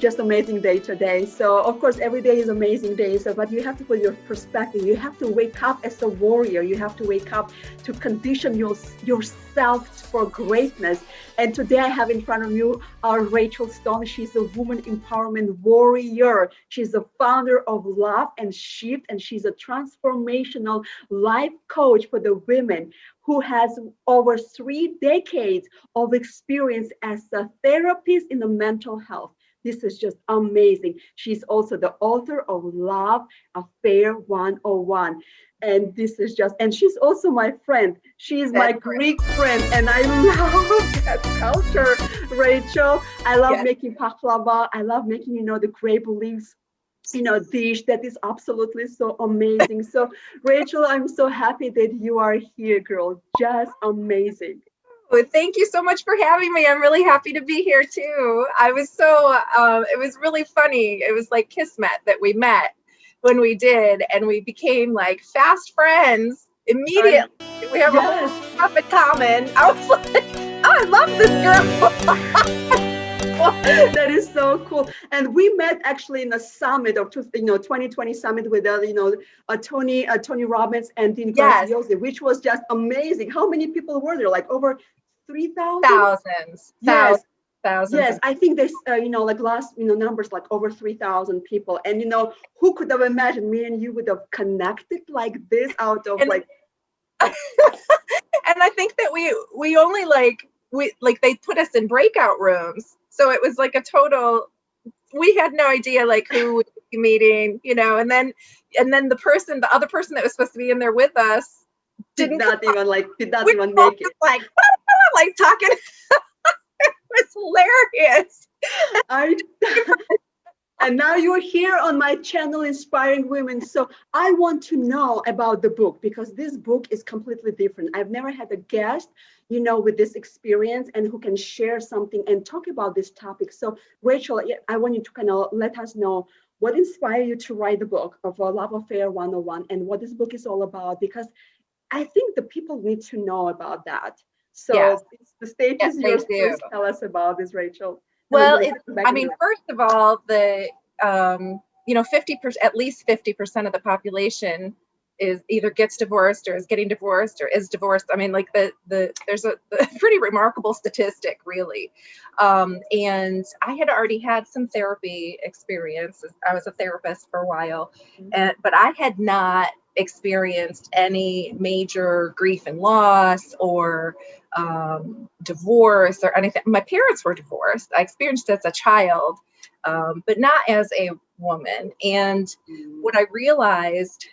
just amazing day today. So of course, every day is amazing day. So, but you have to put your perspective. You have to wake up as a warrior. You have to wake up to condition yourself for greatness. And today I have in front of you our Rachel Stone. She's a woman empowerment warrior. She's the founder of Love and Shift, and she's a transformational life coach for the women who has over 3 decades of experience as a therapist in the mental health. This is just amazing. She's also the author of Love Affair 101. And this is just, and she's also my friend. She's my Greek friend, and I love that culture, Rachel. I love making baklava. I love making, the grape leaves, dish that is absolutely so amazing. So, Rachel, I'm so happy that you are here, girl. Just amazing. Well, thank you so much for having me. I'm really happy to be here too. I was so, it was really funny. It was like Kismet that we met when we did, and we became like fast friends immediately. We have a whole stuff in common. I was like, oh, I love this girl. That is so cool. And we met actually in a summit of 2020 summit with Tony Robbins and Dean Graziosi, which was just amazing. How many people were there? Like over 3,000? Thousands. Yes. Thousands. Yes, I think there's like last numbers like over 3,000 people. And who could have imagined me and you would have connected like this out of like and I think that we only they put us in breakout rooms. So it was like a total, we had no idea like who would be meeting, and then the other person that was supposed to be in there with us did not even make it. Like, like talking. It was hilarious. And now you're here on my channel, Inspiring Women. So I want to know about the book, because this book is completely different. I've never had a guest, with this experience and who can share something and talk about this topic. So Rachel, I want you to kind of let us know what inspired you to write the book of Love Affair 101 and what this book is all about, because I think the people need to know about that. So the stage is yours. Please tell us about this, Rachel. Well, first of all, the 50%, at least 50% of the population is either gets divorced or is getting divorced or is divorced. I mean, like there's a pretty remarkable statistic, really. And I had already had some therapy experience. I was a therapist for a while, but I had not experienced any major grief and loss or divorce or anything. My parents were divorced. I experienced it as a child, but not as a woman. And what I realized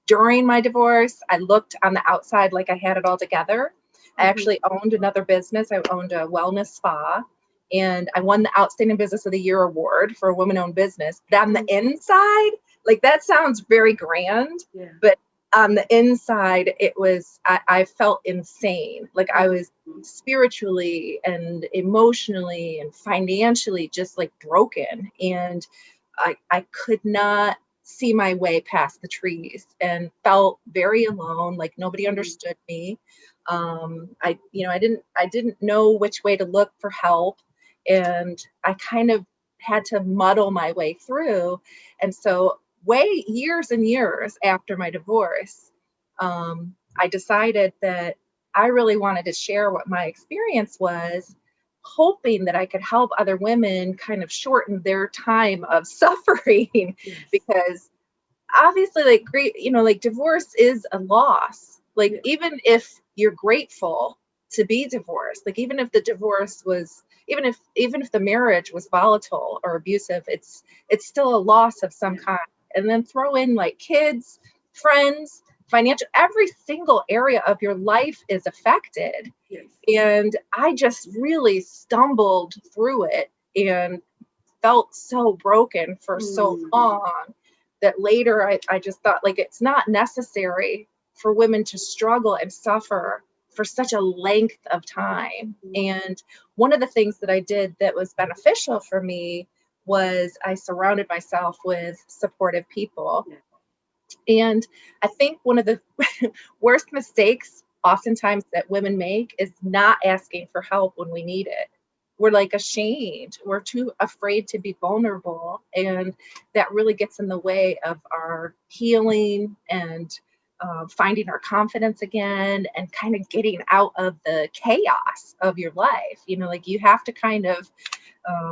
during my divorce, I looked on the outside like I had it all together. I actually owned another business. I owned a wellness spa, and I won the Outstanding Business of the Year award for a woman-owned business. But on the inside, like that sounds very grand, but on the inside, it was, I felt insane. Like I was spiritually and emotionally and financially just like broken. And I could not see my way past the trees and felt very alone, like nobody understood me. I didn't know which way to look for help. And I kind of had to muddle my way through. And so years and years after my divorce, I decided that I really wanted to share what my experience was, hoping that I could help other women kind of shorten their time of suffering, because obviously like divorce is a loss. Like even if you're grateful to be divorced, like even if the divorce was, even if the marriage was volatile or abusive, it's still a loss of some kind. And then throw in like kids, friends, financial, every single area of your life is affected. And I just really stumbled through it and felt so broken for so long that later I just thought like it's not necessary for women to struggle and suffer for such a length of time. And one of the things that I did that was beneficial for me was I surrounded myself with supportive people. And I think one of the worst mistakes oftentimes that women make is not asking for help when we need it. we're like ashamed. We're too afraid to be vulnerable. And that really gets in the way of our healing and finding our confidence again and kind of getting out of the chaos of your life. You know, like you have to kind of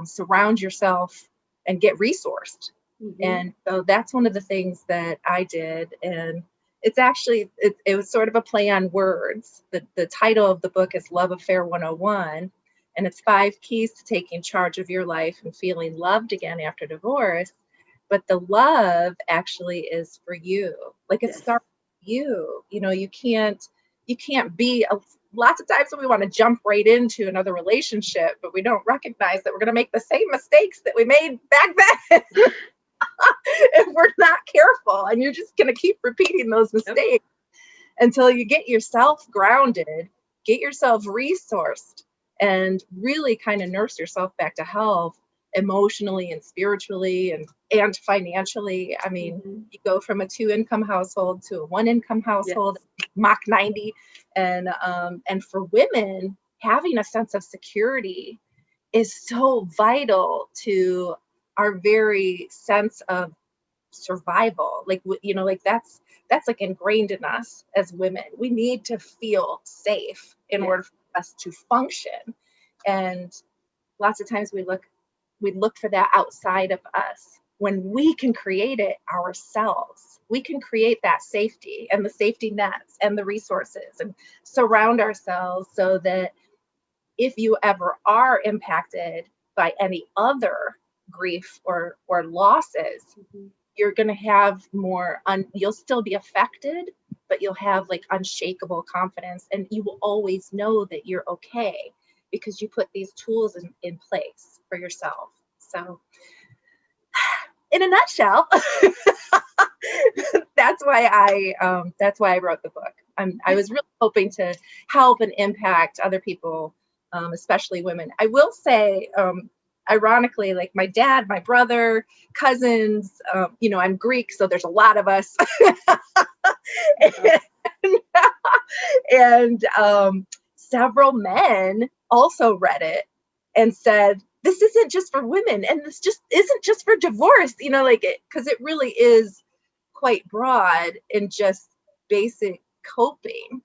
surround yourself and get resourced. Mm-hmm. And so that's one of the things that I did. And it's actually, it was sort of a play on words. The title of the book is Love Affair 101. And it's 5 keys to taking charge of your life and feeling loved again after divorce. But the love actually is for you. Like it starts with you. You know, you can't be lots of times when we want to jump right into another relationship, but we don't recognize that we're going to make the same mistakes that we made back then. If we're not careful, and you're just going to keep repeating those mistakes until you get yourself grounded, get yourself resourced, and really kind of nurse yourself back to health emotionally and spiritually and financially. I mean, you go from a 2-income household to a 1-income household, Mach 90. And for women, having a sense of security is so vital to our very sense of survival. Like, you know, like that's like ingrained in us as women. We need to feel safe in order for us to function. And lots of times we look for that outside of us when we can create it ourselves. We can create that safety and the safety nets and the resources and surround ourselves so that if you ever are impacted by any other grief or losses, you're going to have more, you'll still be affected, but you'll have like unshakable confidence, and you will always know that you're okay because you put these tools in place for yourself. So in a nutshell, that's why I wrote the book. I was really hoping to help and impact other people, especially women. I will say, ironically, like my dad, my brother, cousins, you know, I'm Greek, so there's a lot of us. and several men also read it and said, this isn't just for women, and this just isn't just for divorce, you know, like because it really is quite broad in just basic coping.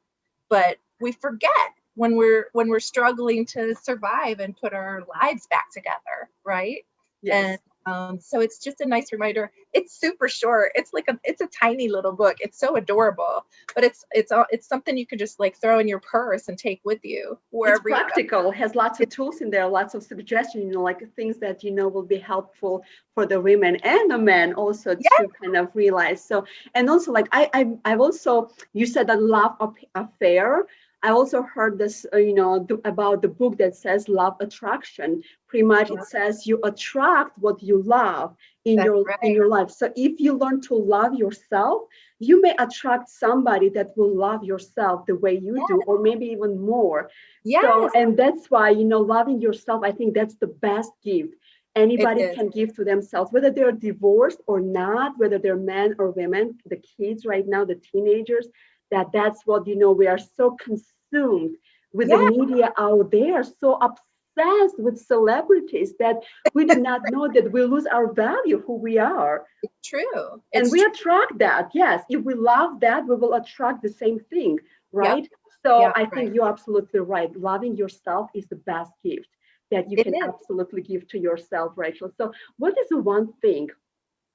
But we forget when we're struggling to survive and put our lives back together, right? Yes. And so it's just a nice reminder. It's super short. It's a tiny little book. It's so adorable, but it's something you can just like throw in your purse and take with you wherever. It's practical. It has lots of tools in there, lots of suggestions, you know, like things that you know will be helpful for the women and the men also to kind of realize. So, and also like I've also, you said that love affair. I also heard this, you know, about the book that says love attraction. Pretty much it says you attract what you love in your life. So if you learn to love yourself, you may attract somebody that will love yourself the way you do, or maybe even more. So, and that's why, you know, loving yourself, I think that's the best gift anybody can give to themselves, whether they're divorced or not, whether they're men or women, the kids right now, the teenagers. That's what, you know, we are so consumed with the media out there, so obsessed with celebrities that we do not know that we lose our value, who we are. It's true. And we attract that. Yes. If we love that, we will attract the same thing. Right. So I think you're absolutely right. Loving yourself is the best gift that you can absolutely give to yourself, Rachel. So what is the one thing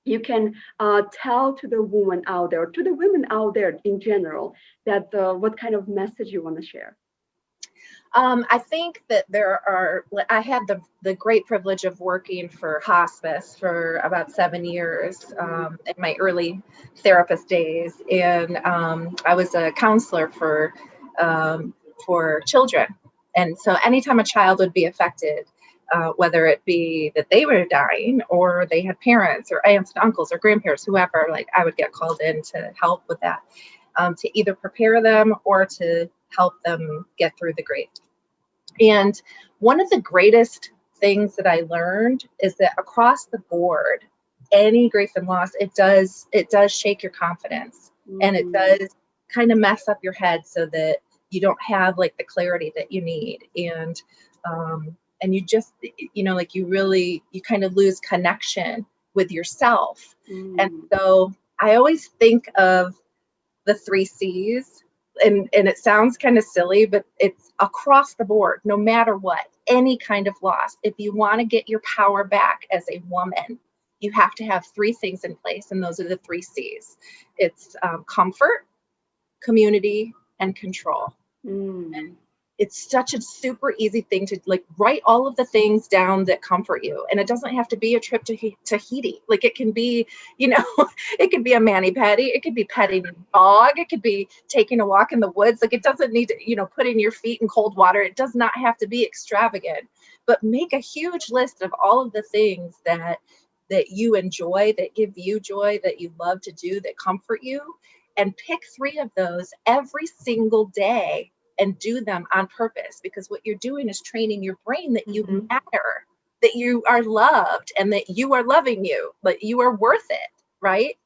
you can tell to the woman out there, to the women out there in general, that what kind of message you want to share? I think that I had the great privilege of working for hospice for about 7 years in my early therapist days. And I was a counselor for children. And so anytime a child would be affected, whether it be that they were dying or they had parents or aunts and uncles or grandparents, whoever, like I would get called in to help with that, to either prepare them or to help them get through the grief. And one of the greatest things that I learned is that across the board, any grief and loss, it does shake your confidence, and it does kind of mess up your head so that you don't have like the clarity that you need. and you just, like you kind of lose connection with yourself. And so I always think of the 3 C's, and it sounds kind of silly, but it's across the board, no matter what, any kind of loss. If you want to get your power back as a woman, you have to have 3 things in place, and those are the 3 C's. It's comfort, community, and control. And it's such a super easy thing to like write all of the things down that comfort you. And it doesn't have to be a trip to Tahiti. Like it can be, it could be a mani-pedi. It could be petting a dog. It could be taking a walk in the woods. Like it doesn't need to, putting your feet in cold water. It does not have to be extravagant, but make a huge list of all of the things that you enjoy, that give you joy, that you love to do, that comfort you, and pick 3 of those every single day and do them on purpose, because what you're doing is training your brain that you matter, that you are loved, and that you are loving you, but you are worth it, right?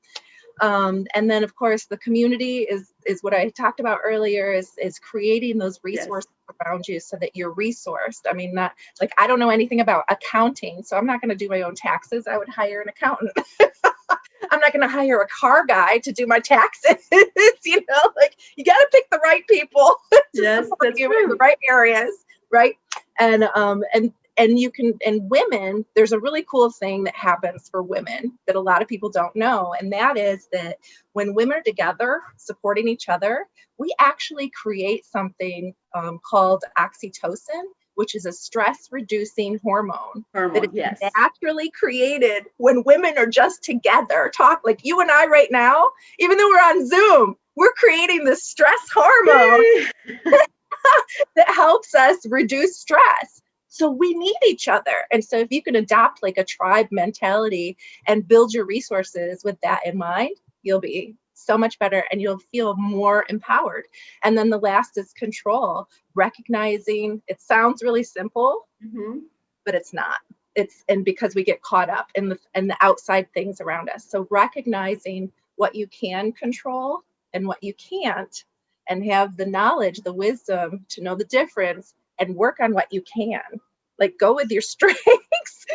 And then of course the community is what I talked about earlier, is creating those resources around you so that you're resourced. I mean, not like, I don't know anything about accounting, so I'm not going to do my own taxes. I would hire an accountant. I'm not going to hire a car guy to do my taxes. Like you got to pick the right people to support you in the right areas, right? And you can, and women, there's a really cool thing that happens for women that a lot of people don't know. And that is that when women are together supporting each other, we actually create something called oxytocin, which is a stress-reducing hormone that is naturally created when women are just together. Talk like you and I right now, even though we're on Zoom, we're creating this stress hormone that helps us reduce stress. So we need each other. And so if you can adopt like a tribe mentality and build your resources with that in mind, you'll be so much better and you'll feel more empowered. And then the last is control, recognizing it sounds really simple, but it's not. And because we get caught up in the outside things around us. So recognizing what you can control and what you can't, and have the knowledge, the wisdom to know the difference and work on what you can. Like go with your strengths.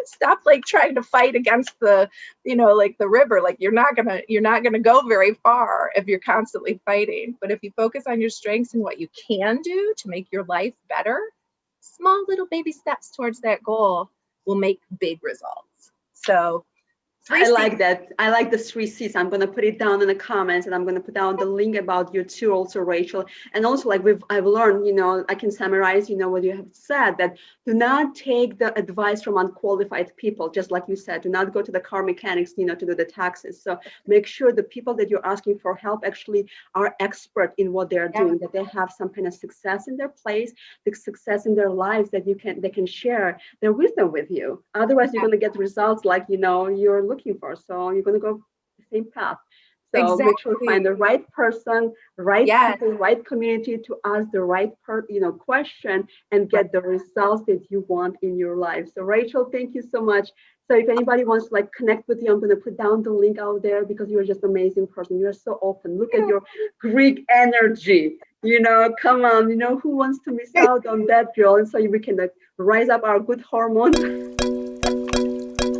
Stop like trying to fight against the, like the river. Like you're not gonna go very far if you're constantly fighting. But if you focus on your strengths and what you can do to make your life better, small little baby steps towards that goal will make big results. So I like that. I like the 3 C's. I'm going to put it down in the comments, and I'm going to put down the link about you too, also, Rachel. And also, like I've learned, I can summarize, what you have said, that do not take the advice from unqualified people. Just like you said, do not go to the car mechanics, to do the taxes. So make sure the people that you're asking for help actually are expert in what they're doing, that they have some kind of success in their place, the success in their lives, that they can share their wisdom with you. Otherwise, you're going to get results like, you're looking for. So you're going to go the same path. So make sure to find the right person, right people, right community to ask the right question and get the results that you want in your life. So Rachel, thank you so much. So if anybody wants to connect with you, I'm going to put down the link out there, because you're just an amazing person. You're so open. Look at your Greek energy. Come on, who wants to miss out on that, girl? And so we can rise up our good hormones.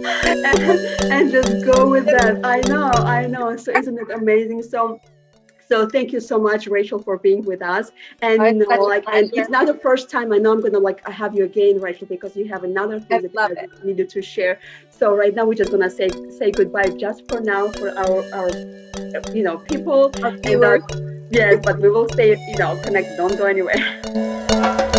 and just go with that. I know. So isn't it amazing? So thank you so much, Rachel, for being with us. And and it's not the first time. I know I'm gonna have you again, Rachel, because you have another thing that you needed to share. So right now we're just gonna say goodbye just for now for our people. Our viewers. Yes, but we will stay connected. Don't go anywhere.